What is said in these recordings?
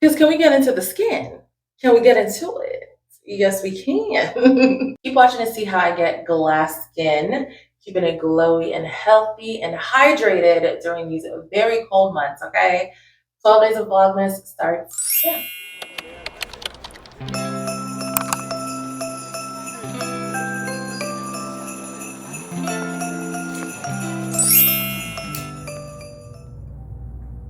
Because can we get into the skin? Can we get into it? Yes, we can. Keep watching to see how I get glass skin, keeping it glowy and healthy and hydrated during these very cold months, okay? 12 days of Vlogmas starts. Yeah.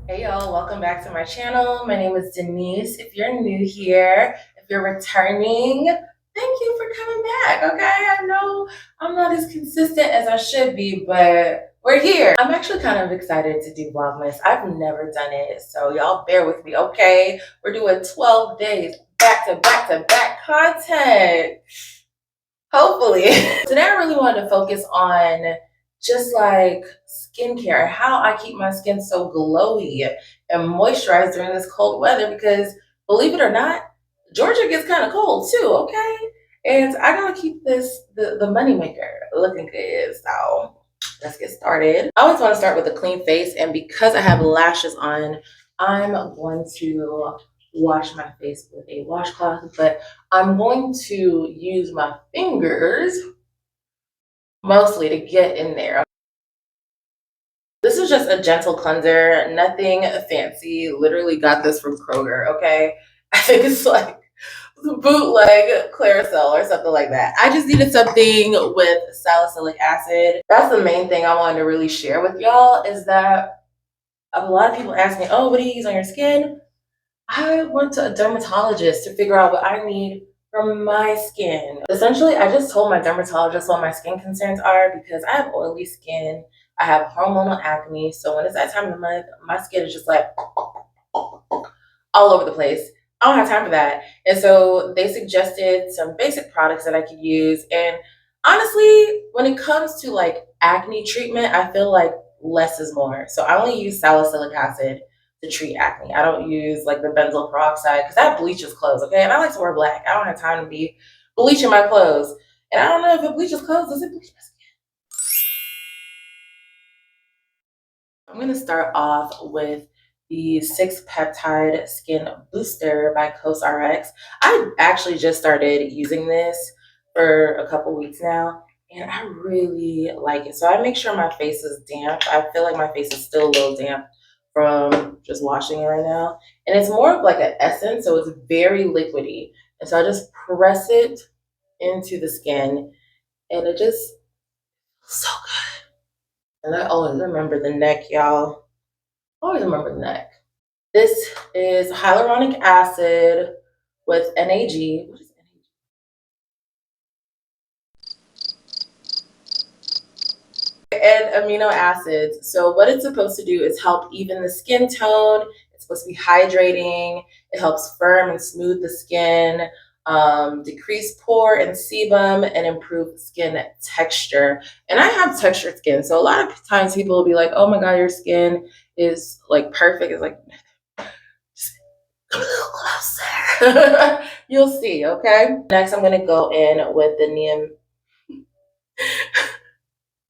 Hey y'all, welcome back to my channel. My name is Denise. If you're new here, if you're returning, thank you for coming back, okay? I know I'm not as consistent as I should be, but we're here. I'm actually kind of excited to do Vlogmas. I've never done it, so y'all bear with me, okay? We're doing 12 days back to back to back content. Hopefully. Today I really wanted to focus on just like skincare, how I keep my skin so glowy and moisturized during this cold weather because believe it or not, Georgia gets kind of cold too, okay? And I gotta keep the money maker looking good. So let's get started. I always want to start with a clean face, and because I have lashes on, I'm going to wash my face with a washcloth, but I'm going to use my fingers mostly to get in there. This is just a gentle cleanser, nothing fancy. Literally got this from Kroger, okay? I think it's like bootleg Claricel or something like that. I just needed something with salicylic acid. That's the main thing I wanted to really share with y'all is that a lot of people ask me, oh, what do you use on your skin? I went to a dermatologist to figure out what I need from my skin. Essentially, I just told my dermatologist what my skin concerns are because I have oily skin. I have hormonal acne. So when it's that time of the month, my skin is just like all over the place. I don't have time for that. And so they suggested some basic products that I could use. And honestly, when it comes to like acne treatment, I feel like less is more. So I only use salicylic acid to treat acne. I don't use like the benzoyl peroxide because that bleaches clothes, okay? And I like to wear black. I don't have time to be bleaching my clothes. And I don't know if it bleaches clothes. Does it bleach my skin? I'm going to start off with the 6 peptide skin booster by COSRX. I actually just started using this for a couple weeks now and I really like it. So I make sure my face is damp. I feel like my face is still a little damp from just washing it right now. And it's more of like an essence, so it's very liquidy. And so I just press it into the skin and it just so good. And I always remember the neck, y'all. Always remember the neck. This is hyaluronic acid with NAG. What is NAG? And amino acids. So what it's supposed to do is help even the skin tone. It's supposed to be hydrating. It helps firm and smooth the skin, decrease pore and sebum, and improve skin texture. And I have textured skin, so a lot of times people will be like, "Oh my God, your skin is like perfect." It's like a little closer. You'll see, okay? Next, I'm gonna go in with the neem.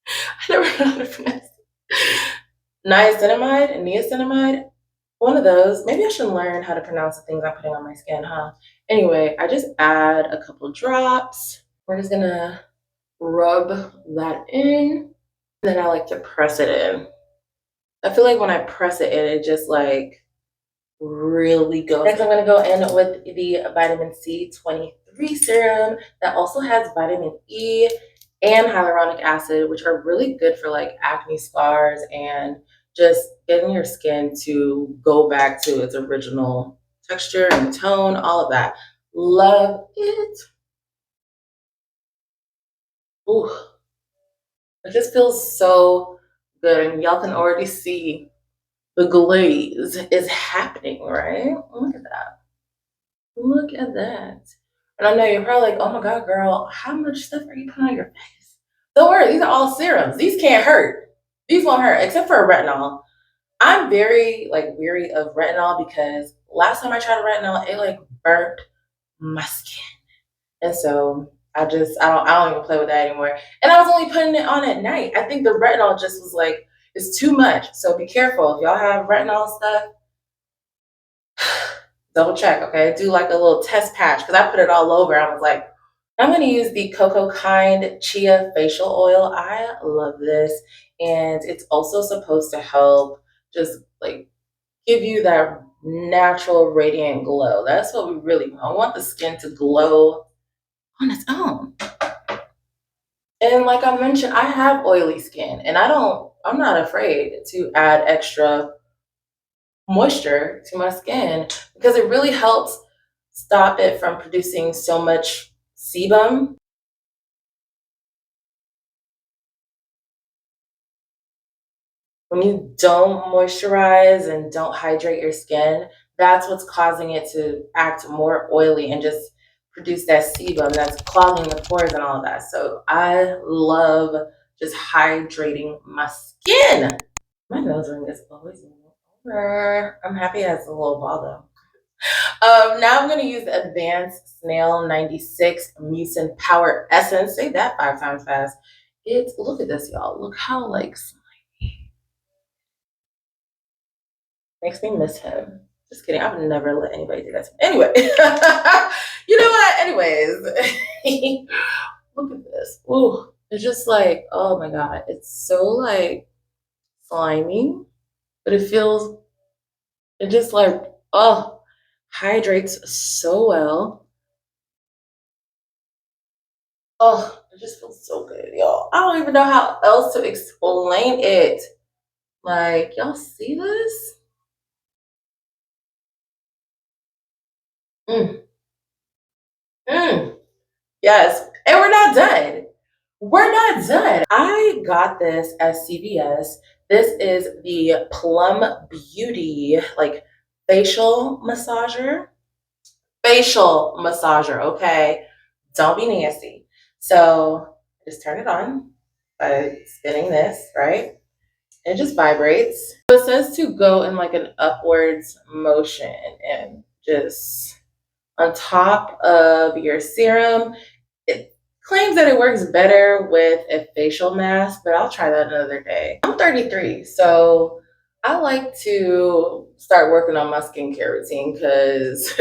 I never know how to pronounce it. Niacinamide, one of those. Maybe I should learn how to pronounce the things I'm putting on my skin, huh? Anyway, I just add a couple drops. We're just gonna rub that in. Then I like to press it in. I feel like when I press it in, it just like really goes. Next, I'm going to go in with the Vitamin C 23 serum that also has vitamin E and hyaluronic acid, which are really good for like acne scars and just getting your skin to go back to its original texture and tone, all of that. Love it. Ooh, it just feels so good, and y'all can already see the glaze is happening, right? Look at that. Look at that. And I know you're probably like, oh my God, girl, how much stuff are you putting on your face? Don't worry, these are all serums. These can't hurt. These won't hurt, except for retinol. I'm very like weary of retinol because last time I tried retinol, it like burnt my skin. And so I don't even play with that anymore. And I was only putting it on at night. I think the retinol just was like, it's too much. So be careful. If y'all have retinol stuff, Double check, okay? Do like a little test patch because I put it all over. I was like, I'm going to use the Cocokind Chia facial oil. I love this. And it's also supposed to help just like give you that natural radiant glow. That's what we really want. I want the skin to glow on its own. And like I mentioned, I have oily skin and I'm not afraid to add extra moisture to my skin because it really helps stop it from producing so much sebum. When you don't moisturize and don't hydrate your skin, that's what's causing it to act more oily and just produce that sebum that's clogging the pores and all of that. So I love just hydrating my skin. My nose ring is always over. I'm happy it has a little ball though. Now I'm going to use the Advanced Snail 96 Mucin Power Essence. Say that 5 times fast. Look at this, y'all. Look how like makes me miss him. Just kidding. I've never let anybody do that to me. Anyway, you know what? Anyways, look at this. Ooh, it's just like, oh my God. It's so like slimy, but it just like, oh, hydrates so well. Oh, it just feels so good, y'all. I don't even know how else to explain it. Like, y'all see this? Mm, mm. Yes. And we're not done. We're not done. I got this at CVS. This is the Plum Beauty, like facial massager. Facial massager, okay? Don't be nasty. So just turn it on by spinning this, right? It just vibrates. So it says to go in like an upwards motion and just on top of your serum. It claims that it works better with a facial mask, but I'll try that another day. I'm 33, so I like to start working on my skincare routine because,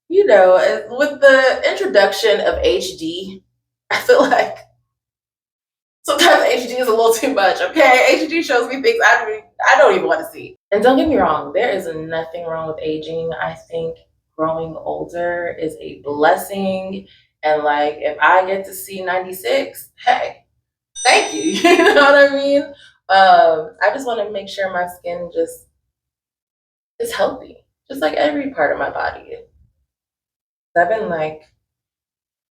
with the introduction of HD, I feel like sometimes HD is a little too much, okay? HD shows me things I don't even want to see. And don't get me wrong, there is nothing wrong with aging. I think growing older is a blessing. And like, if I get to see 96, hey, thank you. You know what I mean? I just want to make sure my skin just is healthy, just like every part of my body. I've been like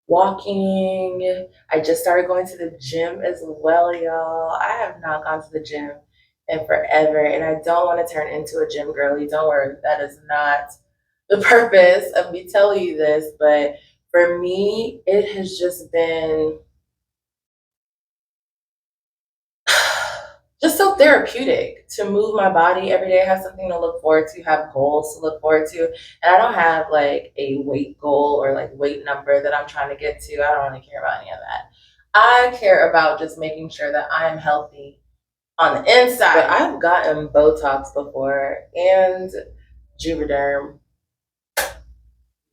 walking. I just started going to the gym as well, y'all. I have not gone to the gym in forever, and I don't want to turn into a gym girly. Don't worry, that is not the purpose of me telling you this. But for me, it has just been just so therapeutic to move my body every day, have something to look forward to, have goals to look forward to. And I don't have like a weight goal or like weight number that I'm trying to get to. I don't really care about any of that. I care about just making sure that I am healthy on the inside. But I've gotten Botox before and Juvederm.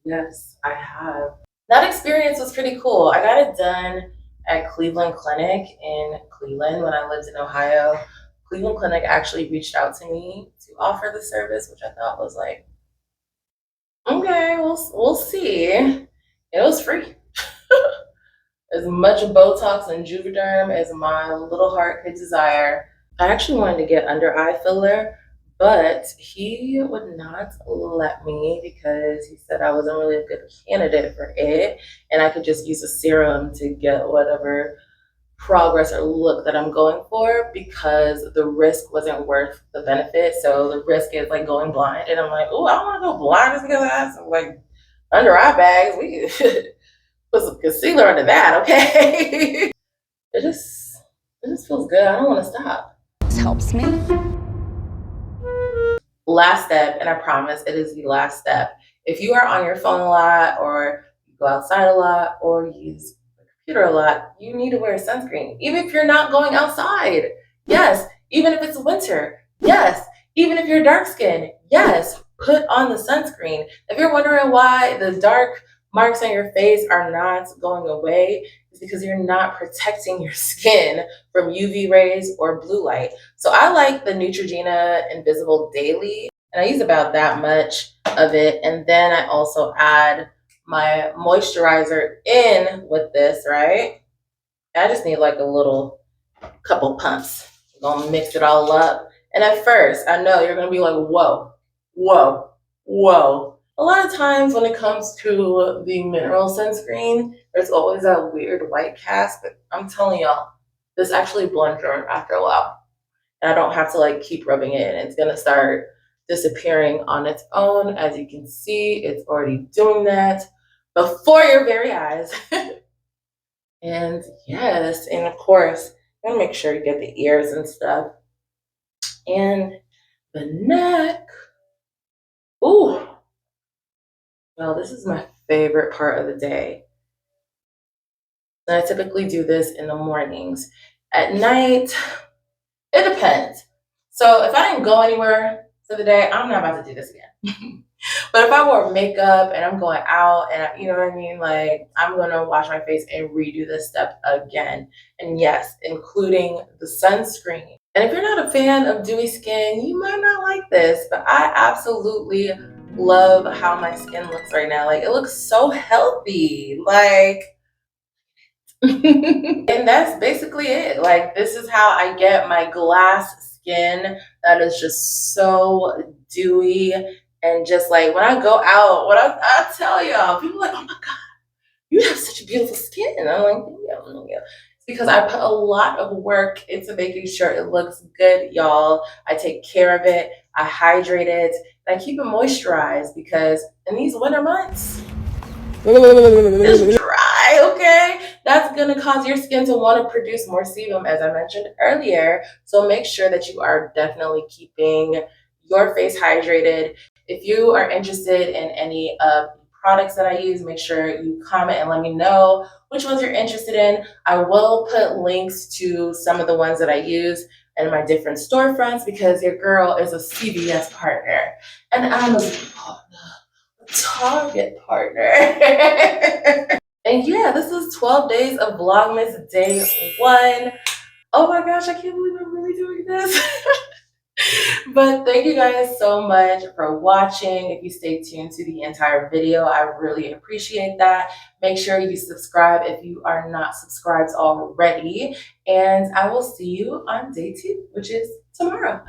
Yes, I have. That experience was pretty cool. I got it done at Cleveland Clinic in Cleveland when I lived in Ohio. Cleveland Clinic actually reached out to me to offer the service, which I thought was like, okay, we'll see. It was free. As much Botox and Juvederm as my little heart could desire. I actually wanted to get under eye filler, but he would not let me because he said I wasn't really a good candidate for it, and I could just use a serum to get whatever progress or look that I'm going for because the risk wasn't worth the benefit. So the risk is like going blind, and I'm like, oh, I don't want to go blind just because I have some like under eye bags. We could put some concealer under that, okay? it just it just feels good. I don't want to stop. This helps me. Last step, and I promise it is the last step. If you are on your phone a lot, or you go outside a lot, or use the computer a lot, you need to wear sunscreen. Even if you're not going outside. Yes. Even if it's winter. Yes. Even if you're dark skinned. Yes. put on the sunscreen. If you're wondering why the dark marks on your face are not going away, it's because you're not protecting your skin from UV rays or blue light. So I like the Neutrogena Invisible Daily, and I use about that much of it. And then I also add my moisturizer in with this, right? I just need like a little couple pumps. I'm gonna mix it all up. And at first, I know you're gonna be like, whoa, whoa, whoa. A lot of times when it comes to the mineral sunscreen, there's always that weird white cast, but I'm telling y'all, this actually blends after a while. And I don't have to like keep rubbing it in. It's gonna start disappearing on its own. As you can see, it's already doing that before your very eyes. And yes, and of course, you gotta make sure you get the ears and stuff. And the neck. Ooh, well, this is my favorite part of the day. And I typically do this in the mornings. At night, it depends. So if I didn't go anywhere for the day, I'm not about to do this again. But if I wore makeup and I'm going out and you know what I mean, like I'm gonna wash my face and redo this step again. And yes, including the sunscreen. And if you're not a fan of dewy skin, you might not like this, but I absolutely love how my skin looks right now. Like it looks so healthy. Like and that's basically it. Like this is how I get my glass skin that is just so dewy and just like when I go out, what I tell y'all, people are like, oh my God, you have such a beautiful skin. And I'm like, yeah, yeah. It's because I put a lot of work into making sure it looks good, y'all. I take care of it, I hydrate it, and I keep it moisturized because in these winter months, it's dry, okay? That's gonna cause your skin to want to produce more sebum, as I mentioned earlier. So make sure that you are definitely keeping your face hydrated. If you are interested in any of the products that I use, make sure you comment and let me know which ones you're interested in. I will put links to some of the ones that I use in my different storefronts because your girl is a CVS partner and I'm a Target partner. And yeah, this is 12 days of Vlogmas day 1. Oh my gosh, I can't believe I'm really doing this. But thank you guys so much for watching. If you stay tuned to the entire video, I really appreciate that. Make sure you subscribe if you are not subscribed already. And I will see you on day 2, which is tomorrow.